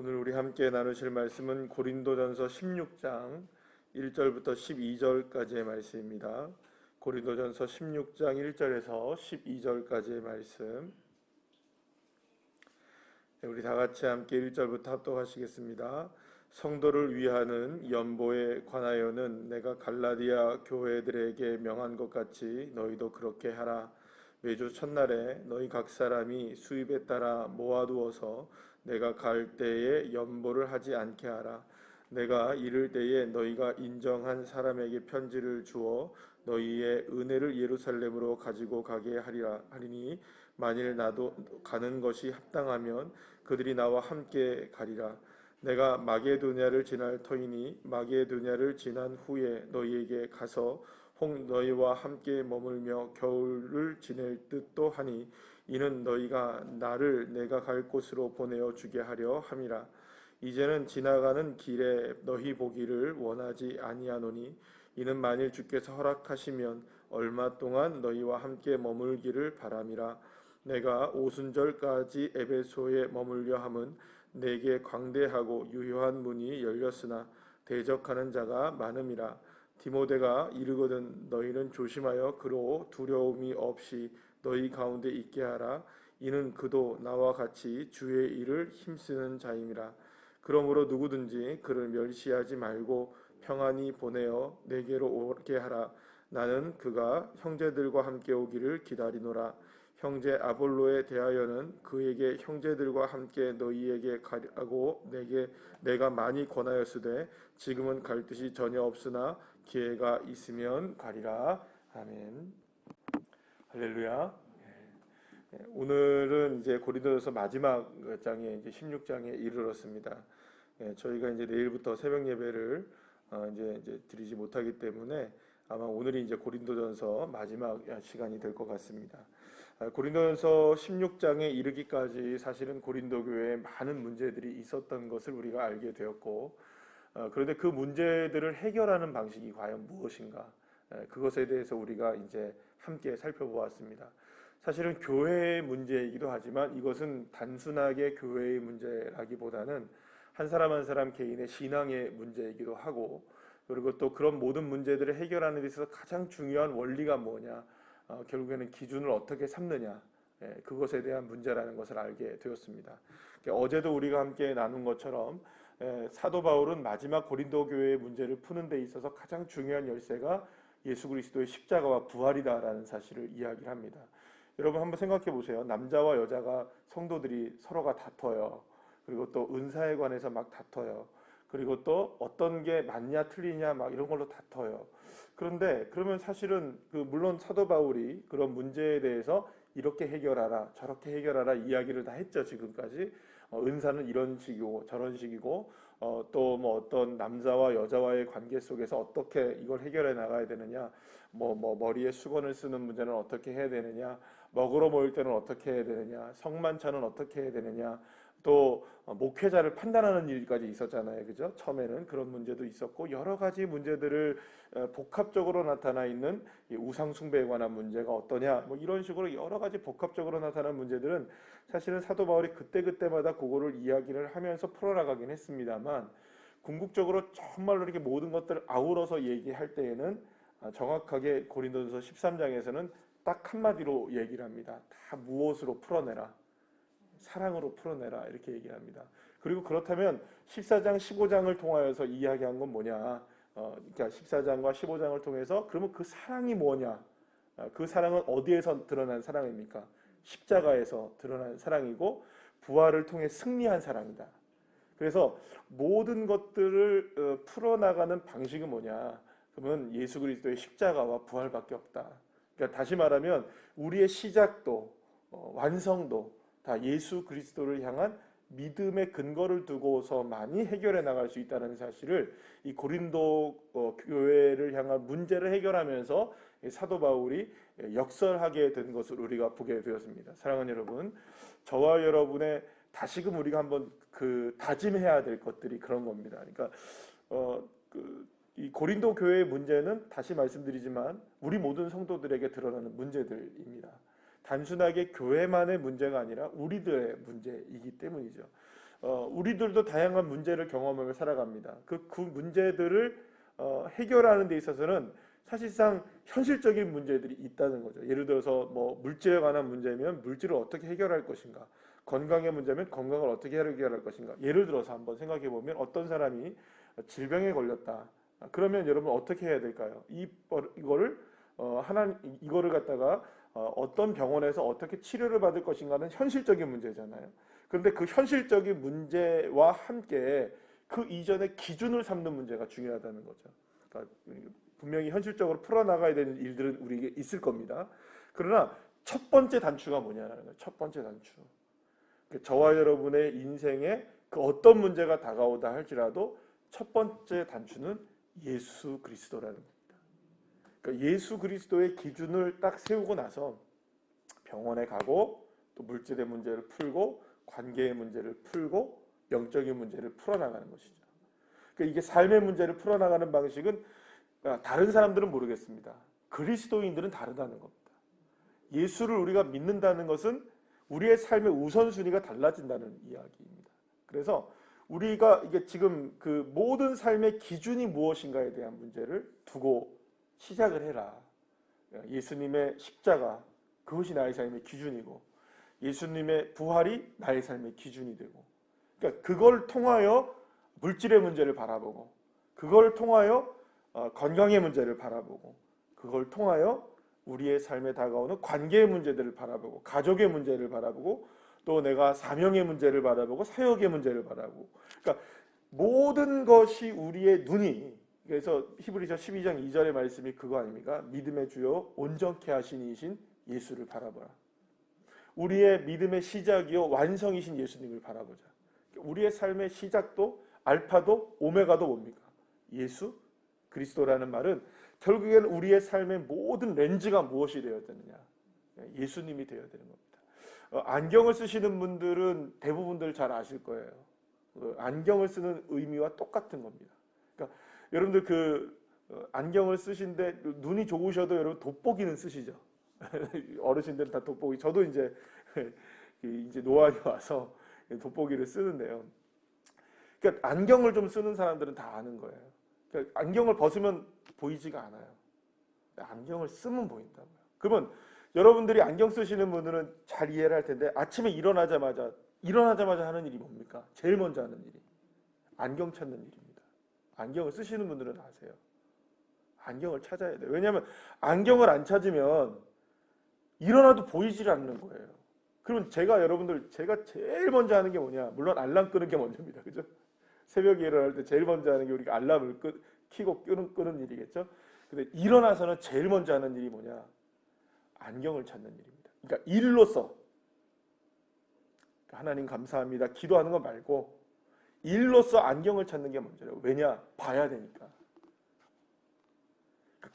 오늘 우리 함께 나누실 말씀은 고린도전서 16장 1절부터 12절까지의 말씀입니다. 고린도전서 16장 1절에서 12절까지의 말씀. 우리 다 같이 함께 1절부터 합독하시겠습니다. 성도를 위하는 연보에 관하여는 내가 갈라디아 교회들에게 명한 것 같이 너희도 그렇게 하라. 매주 첫날에 너희 각 사람이 수입에 따라 모아두어서 내가 갈 때에 연보를 하지 않게 하라. 내가 이를 때에 너희가 인정한 사람에게 편지를 주어 너희의 은혜를 예루살렘으로 가지고 가게 하리니 만일 나도 가는 것이 합당하면 그들이 나와 함께 가리라. 내가 마게도냐를 지날 터이니 마게도냐를 지난 후에 너희에게 가서 혹 너희와 함께 머물며 겨울을 지낼 듯도 하니 이는 너희가 나를 내가 갈 곳으로 보내어 주게 하려 함이라. 이제는 지나가는 길에 너희 보기를 원하지 아니하노니 이는 만일 주께서 허락하시면 얼마 동안 너희와 함께 머물기를 바람이라. 내가 오순절까지 에베소에 머물려 함은 내게 광대하고 유효한 문이 열렸으나 대적하는 자가 많음이라. 디모데가 이르거든 너희는 조심하여 그로 두려움이 없이 너희 가운데 있게 하라. 이는 그도 나와 같이 주의 일을 힘쓰는 자임이라. 그러므로 누구든지 그를 멸시하지 말고 평안히 보내어 내게로 오게 하라. 나는 그가 형제들과 함께 오기를 기다리노라. 형제 아볼로에 대하여는 그에게 형제들과 함께 너희에게 가라고 내가 많이 권하였으되 지금은 갈 뜻이 전혀 없으나 기회가 있으면 가리라. 아멘. 할렐루야. 오늘은 이제 고린도전서 마지막 장에 이제 16장에 이르렀습니다. 저희가 이제 내일부터 새벽 예배를 이제 드리지 못하기 때문에 아마 오늘이 이제 고린도전서 마지막 시간이 될 것 같습니다. 고린도전서 16장에 이르기까지 사실은 고린도 교회에 많은 문제들이 있었던 것을 우리가 알게 되었고, 그런데 그 문제들을 해결하는 방식이 과연 무엇인가? 그것에 대해서 우리가 이제 함께 살펴보았습니다. 사실은 교회의 문제이기도 하지만 이것은 단순하게 교회의 문제라기보다는 한 사람 한 사람 개인의 신앙의 문제이기도 하고, 그리고 또 그런 모든 문제들을 해결하는 데 있어서 가장 중요한 원리가 뭐냐, 결국에는 기준을 어떻게 삼느냐, 그것에 대한 문제라는 것을 알게 되었습니다. 어제도 우리가 함께 나눈 것처럼 사도 바울은 마지막 고린도 교회의 문제를 푸는 데 있어서 가장 중요한 열쇠가 예수 그리스도의 십자가와 부활이다라는 사실을 이야기를 합니다. 여러분 한번 생각해 보세요. 남자와 여자가 성도들이 서로가 다퉈요. 그리고 또 은사에 관해서 막 다퉈요. 그리고 또 어떤 게 맞냐 틀리냐 막 이런 걸로 다퉈요. 그런데 그러면 사실은 물론 사도 바울이 그런 문제에 대해서 이렇게 해결하라 저렇게 해결하라 이야기를 다 했죠. 지금까지 은사는 이런 식이고 저런 식이고 또 뭐 어떤 남자와 여자와의 관계 속에서 어떻게 이걸 해결해 나가야 되느냐, 뭐 머리에 수건을 쓰는 문제는 어떻게 해야 되느냐, 먹으러 모일 때는 어떻게 해야 되느냐, 성만찬은 어떻게 해야 되느냐, 또 목회자를 판단하는 일까지 있었잖아요. 그죠? 처음에는 그런 문제도 있었고 여러 가지 문제들을 복합적으로 나타나 있는 우상 숭배에 관한 문제가 어떠냐, 뭐 이런 식으로 여러 가지 복합적으로 나타난 문제들은 사실은 사도 바울이 그때그때마다 그거를 이야기를 하면서 풀어나가긴 했습니다만, 궁극적으로 정말로 이렇게 모든 것들을 아우러서 얘기할 때에는 정확하게 고린도전서 13장에서는 딱 한마디로 얘기를 합니다. 다 무엇으로 풀어내라, 사랑으로 풀어내라, 이렇게 얘기합니다. 그리고 그렇다면 14장 15장을 통하여서 이야기한 건 뭐냐, 그러니까 14장과 15장을 통해서 그러면 그 사랑이 뭐냐, 그 사랑은 어디에서 드러난 사랑입니까? 십자가에서 드러난 사랑이고 부활을 통해 승리한 사랑이다. 그래서 모든 것들을 풀어나가는 방식은 뭐냐, 그러면 예수 그리스도의 십자가와 부활밖에 없다. 그러니까 다시 말하면 우리의 시작도 완성도 다 예수 그리스도를 향한 믿음의 근거를 두고서 많이 해결해 나갈 수 있다는 사실을 이 고린도 교회를 향한 문제를 해결하면서 사도 바울이 역설하게 된 것을 우리가 보게 되었습니다. 사랑하는 여러분, 저와 여러분의 다시금 우리가 한번 다짐해야 될 것들이 그런 겁니다. 그러니까 이 고린도 교회의 문제는 다시 말씀드리지만 우리 모든 성도들에게 드러나는 문제들입니다. 단순하게 교회만의 문제가 아니라 우리들의 문제이기 때문이죠. 우리들도 다양한 문제를 경험하며 살아갑니다. 그 문제들을 해결하는 데 있어서는 사실상 현실적인 문제들이 있다는 거죠. 예를 들어서 뭐 물질에 관한 문제면 물질을 어떻게 해결할 것인가, 건강의 문제면 건강을 어떻게 해결할 것인가. 예를 들어서 한번 생각해 보면 어떤 사람이 질병에 걸렸다. 그러면 여러분 어떻게 해야 될까요? 이거를 이거를 갖다가 어떤 병원에서 어떻게 치료를 받을 것인가는 현실적인 문제잖아요. 그런데 그 현실적인 문제와 함께 그 이전에 기준을 삼는 문제가 중요하다는 거죠. 그러니까 분명히 현실적으로 풀어나가야 되는 일들은 우리에게 있을 겁니다. 그러나 첫 번째 단추가 뭐냐는 거예요. 첫 번째 단추. 저와 여러분의 인생에 그 어떤 문제가 다가오다 할지라도 첫 번째 단추는 예수 그리스도라는 겁니다. 그러니까 예수 그리스도의 기준을 딱 세우고 나서 병원에 가고 또 물질의 문제를 풀고 관계의 문제를 풀고 영적인 문제를 풀어나가는 것이죠. 그러니까 이게 삶의 문제를 풀어나가는 방식은 다른 사람들은 모르겠습니다. 그리스도인들은 다르다는 겁니다. 예수를 우리가 믿는다는 것은 우리의 삶의 우선순위가 달라진다는 이야기입니다. 그래서 우리가 이게 지금 그 모든 삶의 기준이 무엇인가에 대한 문제를 두고 시작을 해라. 예수님의 십자가, 그것이 나의 삶의 기준이고 예수님의 부활이 나의 삶의 기준이 되고, 그러니까 그걸 통하여 물질의 문제를 바라보고, 그걸 통하여 건강의 문제를 바라보고, 그걸 통하여 우리의 삶에 다가오는 관계의 문제들을 바라보고, 가족의 문제를 바라보고, 또 내가 사명의 문제를 바라보고, 사역의 문제를 바라보고, 그러니까 모든 것이 우리의 눈이, 그래서 히브리서 12장 2절의 말씀이 그거 아닙니까? 믿음의 주요 온전케 하신 이신 예수를 바라보라. 우리의 믿음의 시작이요 완성이신 예수님을 바라보자. 우리의 삶의 시작도 알파도 오메가도 뭡니까? 예수 그리스도라는 말은 결국에는 우리의 삶의 모든 렌즈가 무엇이 되어야 되느냐? 예수님이 되어야 되는 겁니다. 안경을 쓰시는 분들은 대부분들 잘 아실 거예요. 안경을 쓰는 의미와 똑같은 겁니다. 그러니까 여러분들 안경을 쓰신데 눈이 좋으셔도 여러분 돋보기는 쓰시죠. 어르신들은 다 돋보기. 저도 이제 노안이 와서 돋보기를 쓰는데요. 그러니까 안경을 좀 쓰는 사람들은 다 아는 거예요. 그러니까 안경을 벗으면 보이지가 않아요. 안경을 쓰면 보인다고요. 그러면 여러분들이 안경 쓰시는 분들은 잘 이해를 할 텐데 아침에 일어나자마자 하는 일이 뭡니까? 제일 먼저 하는 일이 안경 찾는 일입니다. 안경을 쓰시는 분들은 아세요. 안경을 찾아야 돼요. 왜냐하면 안경을 안 찾으면 일어나도 보이질 않는 거예요. 그러면 제가 제일 먼저 하는 게 뭐냐? 물론 알람 끄는 게 먼저입니다. 그죠? 새벽에 일어날 때 제일 먼저 하는 게 우리가 알람을 켜고 끄는 일이겠죠? 근데 일어나서는 제일 먼저 하는 일이 뭐냐? 안경을 찾는 일입니다. 그러니까 일로서 하나님 감사합니다. 기도하는 거 말고 일로서 안경을 찾는 게 먼저예요. 왜냐? 봐야 되니까.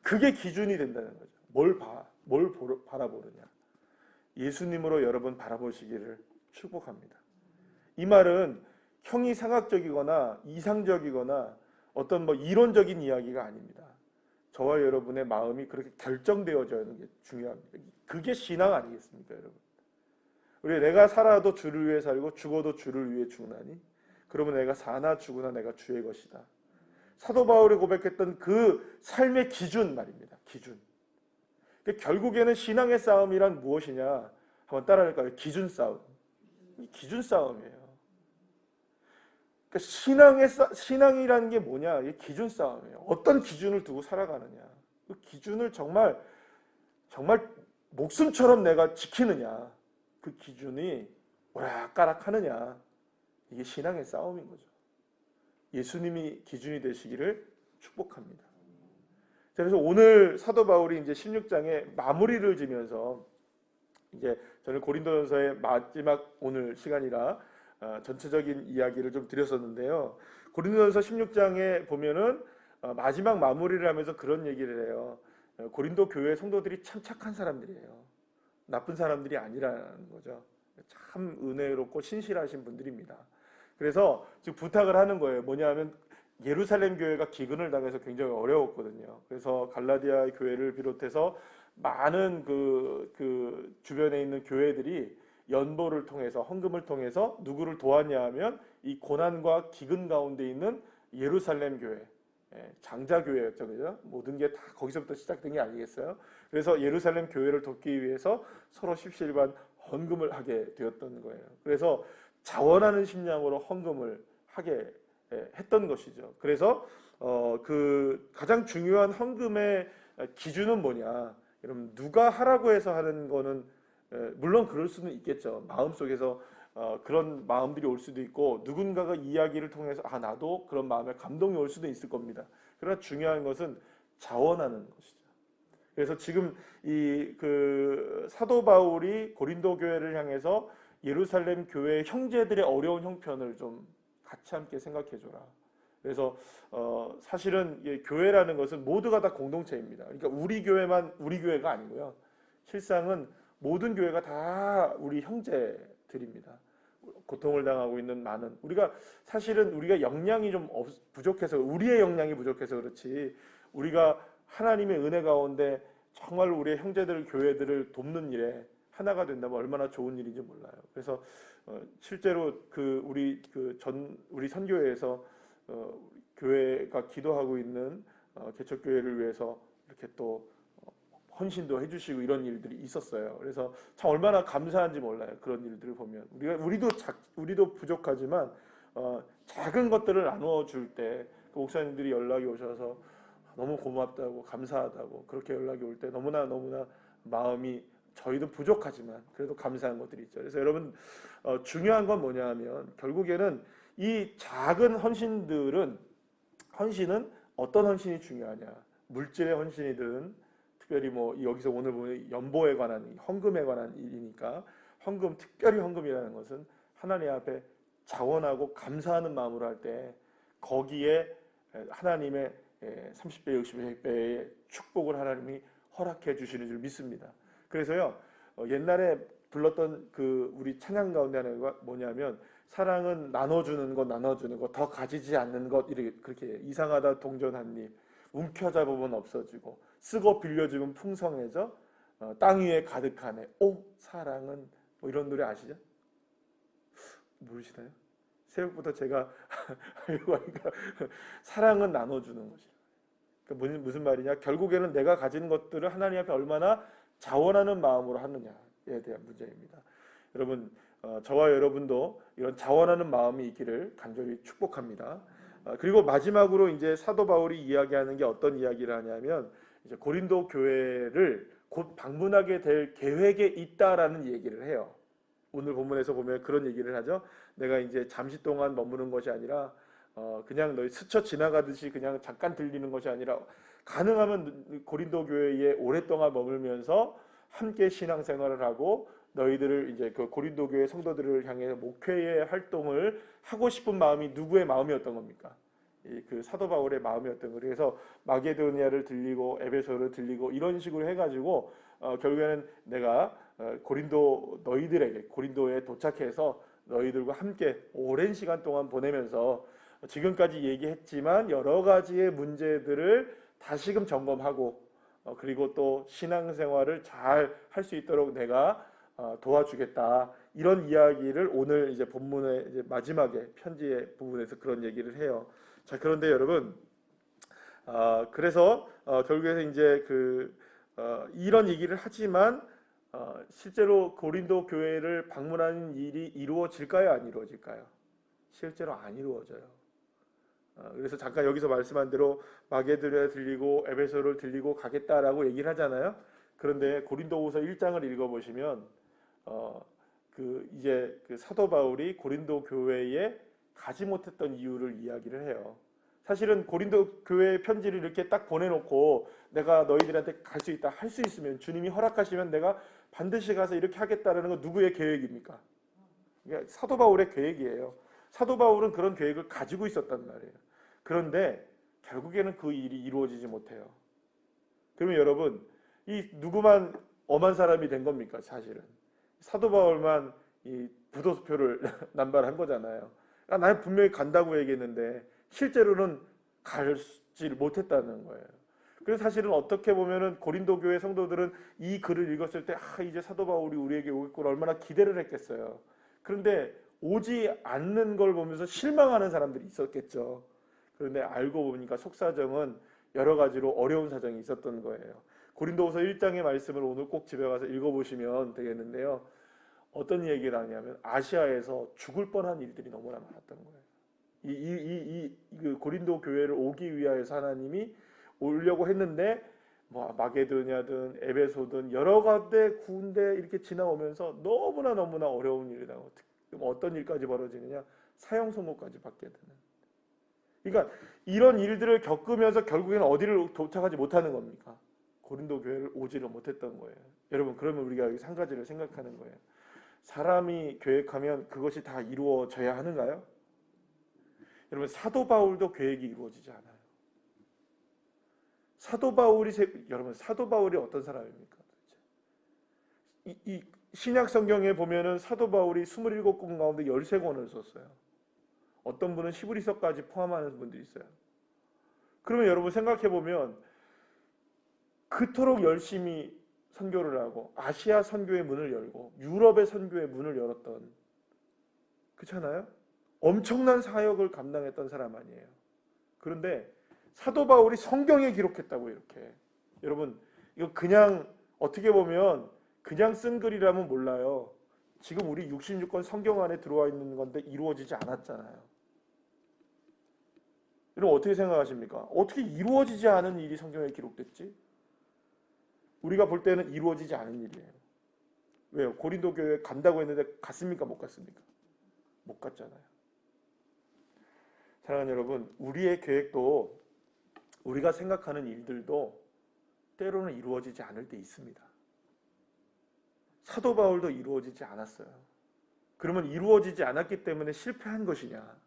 그게 기준이 된다는 거죠. 뭘 바라보느냐. 예수님으로 여러분 바라보시기를 축복합니다. 이 말은 형이상학적이거나 이상적이거나 어떤 이론적인 이야기가 아닙니다. 저와 여러분의 마음이 그렇게 결정되어져 있는 게 중요합니다. 그게 신앙 아니겠습니까, 여러분? 우리 내가 살아도 주를 위해 살고 죽어도 주를 위해 죽나니 그러면 내가 사나 죽으나 내가 주의 것이다. 사도 바울이 고백했던 그 삶의 기준 말입니다. 기준. 결국에는 신앙의 싸움이란 무엇이냐? 한번 따라할까요? 기준 싸움. 기준 싸움이에요. 그러니까 신앙이라는 게 뭐냐? 이게 기준 싸움이에요. 어떤 기준을 두고 살아가느냐? 그 기준을 정말 목숨처럼 내가 지키느냐? 그 기준이 오락가락하느냐? 이게 신앙의 싸움인 거죠. 예수님이 기준이 되시기를 축복합니다. 그래서 오늘 사도 바울이 이제 16장에 마무리를 지면서 이제 저는 고린도전서의 마지막 오늘 시간이라 전체적인 이야기를 좀 드렸었는데요. 고린도전서 16장에 보면은 마지막 마무리를 하면서 그런 얘기를 해요. 고린도 교회 성도들이 참 착한 사람들이에요. 나쁜 사람들이 아니라는 거죠. 참 은혜롭고 신실하신 분들입니다. 그래서 지금 부탁을 하는 거예요. 뭐냐면 예루살렘 교회가 기근을 당해서 굉장히 어려웠거든요. 그래서 갈라디아 교회를 비롯해서 많은 그 주변에 있는 교회들이 연보를 통해서 헌금을 통해서 누구를 도왔냐 하면 이 고난과 기근 가운데 있는 예루살렘 교회, 장자교회였죠, 그죠? 모든 게 다 거기서부터 시작된 게 아니겠어요? 그래서 예루살렘 교회를 돕기 위해서 서로 십시일반 헌금을 하게 되었던 거예요. 그래서 자원하는 심량으로 헌금을 하게 했던 것이죠. 그래서 그 가장 중요한 헌금의 기준은 뭐냐? 여러분, 누가 하라고 해서 하는 거는 물론 그럴 수는 있겠죠. 마음속에서 그런 마음들이 올 수도 있고 누군가가 이야기를 통해서 나도 그런 마음에 감동이 올 수도 있을 겁니다. 그러나 중요한 것은 자원하는 것이죠. 그래서 지금 이 그 사도 바울이 고린도 교회를 향해서 예루살렘 교회 형제들의 어려운 형편을 좀 같이 함께 생각해 줘라. 그래서 사실은 교회라는 것은 모두가 다 공동체입니다. 그러니까 우리 교회만 우리 교회가 아니고요. 실상은 모든 교회가 다 우리 형제들입니다. 고통을 당하고 있는 많은 우리가 사실은 우리가 역량이 좀 부족해서 우리의 역량이 부족해서 그렇지 우리가 하나님의 은혜 가운데 정말 우리의 형제들 교회들을 돕는 일에 하나가 된다면 얼마나 좋은 일인지 몰라요. 그래서 실제로 우리 선교회에서 교회가 기도하고 있는 개척교회를 위해서 이렇게 또 헌신도 해주시고 이런 일들이 있었어요. 그래서 참 얼마나 감사한지 몰라요. 그런 일들을 보면 우리도 부족하지만 작은 것들을 나누어줄 때 그 목사님들이 연락이 오셔서 너무 고맙다고 감사하다고 그렇게 연락이 올 때 너무나 마음이 저희도 부족하지만 그래도 감사한 것들이 있죠. 그래서 여러분 중요한 건 뭐냐 하면 결국에는 이 작은 헌신은 어떤 헌신이 중요하냐? 물질의 헌신이든 특별히 뭐 여기서 오늘 보면 연보에 관한 헌금에 관한 일이니까 특별히 헌금이라는 것은 하나님 앞에 자원하고 감사하는 마음으로 할 때 거기에 하나님의 30배, 60배, 100배의 축복을 하나님이 허락해 주시는 줄 믿습니다. 그래서요 옛날에 불렀던 우리 찬양 가운데 하나가 뭐냐면 사랑은 나눠주는 것 더 가지지 않는 것 이렇게 그렇게 이상하다 동전한 입 움켜잡으면 없어지고 쓰고 빌려주면 풍성해져 땅 위에 가득하네 오 사랑은 뭐 이런 노래 아시죠? 모르시나요? 새벽부터 제가 하려고 하니까 사랑은 나눠주는 것이라. 그러니까 무슨 말이냐? 결국에는 내가 가진 것들을 하나님 앞에 얼마나 자원하는 마음으로 하느냐에 대한 문제입니다. 여러분, 저와 여러분도 이런 자원하는 마음이 있기를 간절히 축복합니다. 그리고 마지막으로 이제 사도 바울이 이야기하는 게 어떤 이야기를 하냐면 이제 고린도 교회를 곧 방문하게 될 계획에 있다라는 얘기를 해요. 오늘 본문에서 보면 그런 얘기를 하죠. 내가 이제 잠시 동안 머무는 것이 아니라 그냥 너희 스쳐 지나가듯이 그냥 잠깐 들리는 것이 아니라 가능하면 고린도 교회에 오랫동안 머물면서 함께 신앙생활을 하고 너희들을 이제 그 고린도 교회 성도들을 향해 목회의 활동을 하고 싶은 마음이 누구의 마음이었던 겁니까? 그 사도 바울의 마음이었던 거예요. 그래서 마게도니아를 들리고 에베소를 들리고 이런 식으로 해가지고 결국에는 내가 고린도에 도착해서 너희들과 함께 오랜 시간 동안 보내면서 지금까지 얘기했지만 여러 가지의 문제들을 다시금 점검하고 그리고 또 신앙생활을 잘 할 수 있도록 내가 도와주겠다. 이런 이야기를 오늘 이제 본문의 이제 마지막에 편지의 부분에서 그런 얘기를 해요. 자, 그런데 여러분, 그래서 결국에는 이제 이런 얘기를 하지만 실제로 고린도 교회를 방문하는 일이 이루어질까요? 안 이루어질까요? 실제로 안 이루어져요. 그래서 잠깐 여기서 말씀한 대로 마게도니아 들리고 에베소를 들리고 가겠다라고 얘기를 하잖아요. 그런데 고린도후서 1장을 읽어보시면 이제 사도 바울이 고린도 교회에 가지 못했던 이유를 이야기를 해요. 사실은 고린도 교회 편지를 이렇게 딱 보내놓고 내가 너희들한테 갈 수 있다 할 수 있으면 주님이 허락하시면 내가 반드시 가서 이렇게 하겠다라는 건 누구의 계획입니까? 그러니까 사도 바울의 계획이에요. 사도 바울은 그런 계획을 가지고 있었단 말이에요. 그런데 결국에는 그 일이 이루어지지 못해요. 그러면 여러분, 이 누구만 엄한 사람이 된 겁니까? 사실은 사도 바울만 이 부도수표를 남발한 거잖아요. 나는 분명히 간다고 얘기했는데 실제로는 가지 못했다는 거예요. 그래서 사실은 어떻게 보면은 고린도 교회 성도들은 이 글을 읽었을 때 이제 사도 바울이 우리에게 오겠구나 얼마나 기대를 했겠어요. 그런데 오지 않는 걸 보면서 실망하는 사람들이 있었겠죠. 그런데 알고 보니까 속사정은 여러 가지로 어려운 사정이 있었던 거예요. 고린도후서 1장의 말씀을 오늘 꼭 집에 가서 읽어보시면 되겠는데요. 어떤 얘기를 하냐면 아시아에서 죽을 뻔한 일들이 너무나 많았던 거예요. 그 고린도 교회를 오기 위하여서 하나님이 오려고 했는데 뭐 마게도냐든 에베소든 여러 군데 이렇게 지나오면서 너무나 어려운 일이 나고 어떤 일까지 벌어지느냐 사형 선고까지 받게 되는. 그러니까 이런 일들을 겪으면서 결국에는 어디를 도착하지 못하는 겁니까? 고린도 교회를 오지를 못했던 거예요. 여러분 그러면 우리가 여기서 한 가지를 생각하는 거예요. 사람이 계획하면 그것이 다 이루어져야 하는가요? 여러분 사도 바울도 계획이 이루어지지 않아요. 여러분 사도 바울이 어떤 사람입니까? 이 신약 성경에 보면은 사도 바울이 27권 가운데 13권을 썼어요. 어떤 분은 히브리서까지 포함하는 분도 있어요. 그러면 여러분 생각해 보면 그토록 열심히 선교를 하고 아시아 선교의 문을 열고 유럽의 선교의 문을 열었던, 그렇잖아요? 엄청난 사역을 감당했던 사람 아니에요. 그런데 사도 바울이 성경에 기록했다고 이렇게. 여러분 이거 그냥 어떻게 보면 그냥 쓴 글이라면 몰라요. 지금 우리 66권 성경 안에 들어와 있는 건데 이루어지지 않았잖아요. 여러분 어떻게 생각하십니까? 어떻게 이루어지지 않은 일이 성경에 기록됐지? 우리가 볼 때는 이루어지지 않은 일이에요. 왜요? 고린도 교회에 간다고 했는데 갔습니까? 못 갔습니까? 못 갔잖아요. 사랑하는 여러분, 우리의 계획도 우리가 생각하는 일들도 때로는 이루어지지 않을 때 있습니다. 사도 바울도 이루어지지 않았어요. 그러면 이루어지지 않았기 때문에 실패한 것이냐?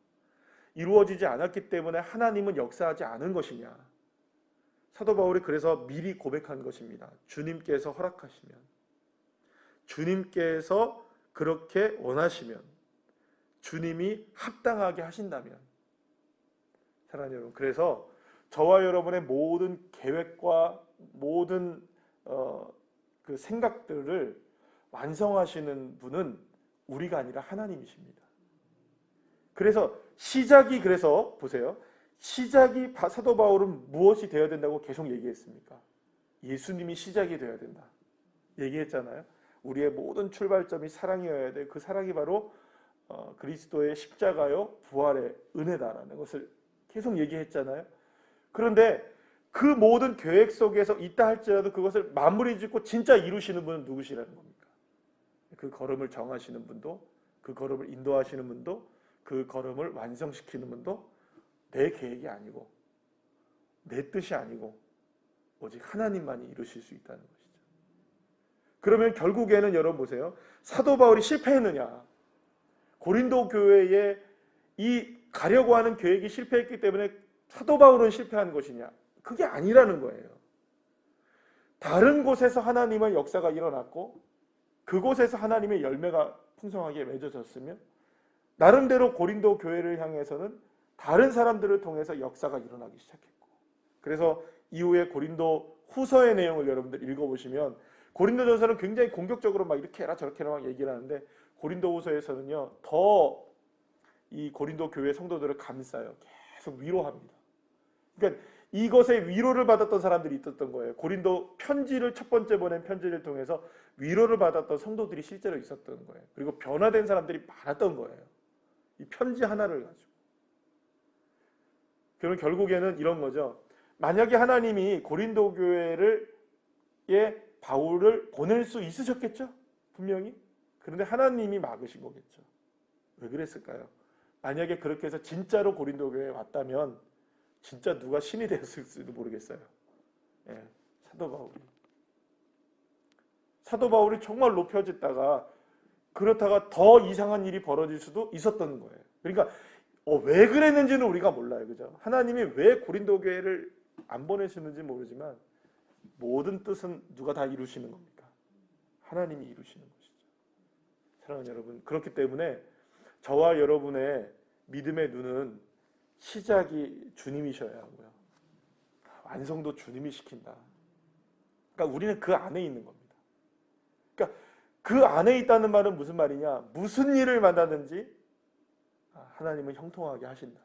이루어지지 않았기 때문에 하나님은 역사하지 않은 것이냐? 사도 바울이 그래서 미리 고백한 것입니다. 주님께서 허락하시면, 주님께서 그렇게 원하시면, 주님이 합당하게 하신다면. 사랑하는 여러분, 그래서 저와 여러분의 모든 계획과 모든 그 생각들을 완성하시는 분은 우리가 아니라 하나님이십니다. 그래서 그래서 보세요. 시작이 사도 바울은 무엇이 되어야 된다고 계속 얘기했습니까? 예수님이 시작이 되어야 된다. 얘기했잖아요. 우리의 모든 출발점이 사랑이어야 돼. 그 사랑이 바로 그리스도의 십자가요 부활의 은혜다라는 것을 계속 얘기했잖아요. 그런데 그 모든 계획 속에서 있다 할지라도 그것을 마무리 짓고 진짜 이루시는 분은 누구시라는 겁니까? 그 걸음을 정하시는 분도, 그 걸음을 인도하시는 분도, 그 걸음을 완성시키는 분도 내 계획이 아니고 내 뜻이 아니고 오직 하나님만이 이루실 수 있다는 것이죠. 그러면 결국에는 여러분 보세요. 사도 바울이 실패했느냐? 고린도 교회에 이 가려고 하는 계획이 실패했기 때문에 사도 바울은 실패한 것이냐? 그게 아니라는 거예요. 다른 곳에서 하나님의 역사가 일어났고 그곳에서 하나님의 열매가 풍성하게 맺어졌으면 나름대로 고린도 교회를 향해서는 다른 사람들을 통해서 역사가 일어나기 시작했고, 그래서 이후에 고린도 후서의 내용을 여러분들 읽어보시면 고린도전서는 굉장히 공격적으로 막 이렇게 해라 저렇게 해라 막 얘기를 하는데 고린도 후서에서는요 더 이 고린도 교회 성도들을 감싸요. 계속 위로합니다. 그러니까 이것에 위로를 받았던 사람들이 있었던 거예요. 고린도 편지를 첫 번째 보낸 편지를 통해서 위로를 받았던 성도들이 실제로 있었던 거예요. 그리고 변화된 사람들이 많았던 거예요. 이 편지 하나를 가지고. 그러면 결국에는 이런 거죠. 만약에 하나님이 고린도 교회에 바울을 보낼 수 있으셨겠죠? 분명히. 그런데 하나님이 막으신 거겠죠. 왜 그랬을까요? 만약에 그렇게 해서 진짜로 고린도 교회에 왔다면 진짜 누가 신이 되었을지도 모르겠어요. 예, 사도 바울이 정말 높여졌다가 그렇다가 더 이상한 일이 벌어질 수도 있었던 거예요. 그러니까 왜 그랬는지는 우리가 몰라요. 그죠? 하나님이 왜 고린도 교회를 안 보내시는지 모르지만 모든 뜻은 누가 다 이루시는 겁니까? 하나님이 이루시는 것이죠. 사랑하는 여러분, 그렇기 때문에 저와 여러분의 믿음의 눈은 시작이 주님이셔야 하고요. 완성도 주님이 시킨다. 그러니까 우리는 그 안에 있는 겁니다. 그러니까 그 안에 있다는 말은 무슨 말이냐? 무슨 일을 만나든지 하나님은 형통하게 하신다.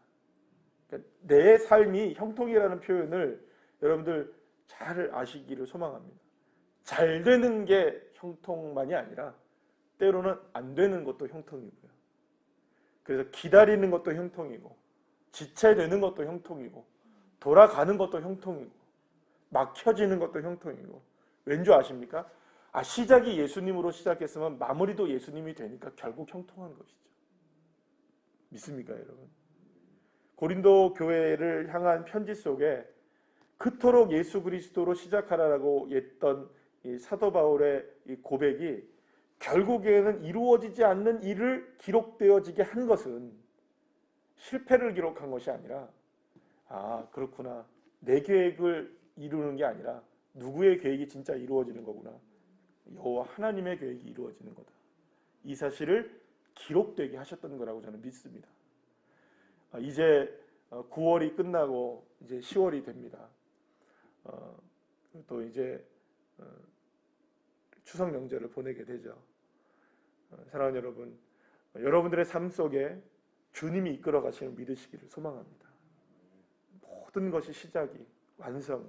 그러니까 내 삶이 형통이라는 표현을 여러분들 잘 아시기를 소망합니다. 잘 되는 게 형통만이 아니라 때로는 안 되는 것도 형통이고요. 그래서 기다리는 것도 형통이고 지체되는 것도 형통이고 돌아가는 것도 형통이고 막혀지는 것도 형통이고 왠지 아십니까? 시작이 예수님으로 시작했으면 마무리도 예수님이 되니까 결국 형통한 것이죠. 믿습니까, 여러분? 고린도 교회를 향한 편지 속에 그토록 예수 그리스도로 시작하라고 했던 이 사도 바울의 이 고백이 결국에는 이루어지지 않는 일을 기록되어지게 한 것은 실패를 기록한 것이 아니라 그렇구나. 내 계획을 이루는 게 아니라 누구의 계획이 진짜 이루어지는 거구나. 여호와 하나님의 계획이 이루어지는 거다. 이 사실을 기록되게 하셨던 거라고 저는 믿습니다. 이제 9월이 끝나고 이제 10월이 됩니다. 또 이제 추석 명절을 보내게 되죠. 사랑하는 여러분, 여러분들의 삶 속에 주님이 이끌어 가시는 믿으시기를 소망합니다. 모든 것이 시작이, 완성이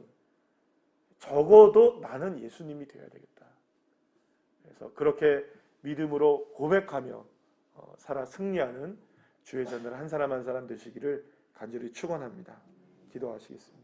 적어도 나는 예수님이 되어야 되겠다. 그래서 그렇게 믿음으로 고백하며 살아 승리하는 주의 자들 한 사람 한 사람 되시기를 간절히 축원합니다. 기도하시겠습니다.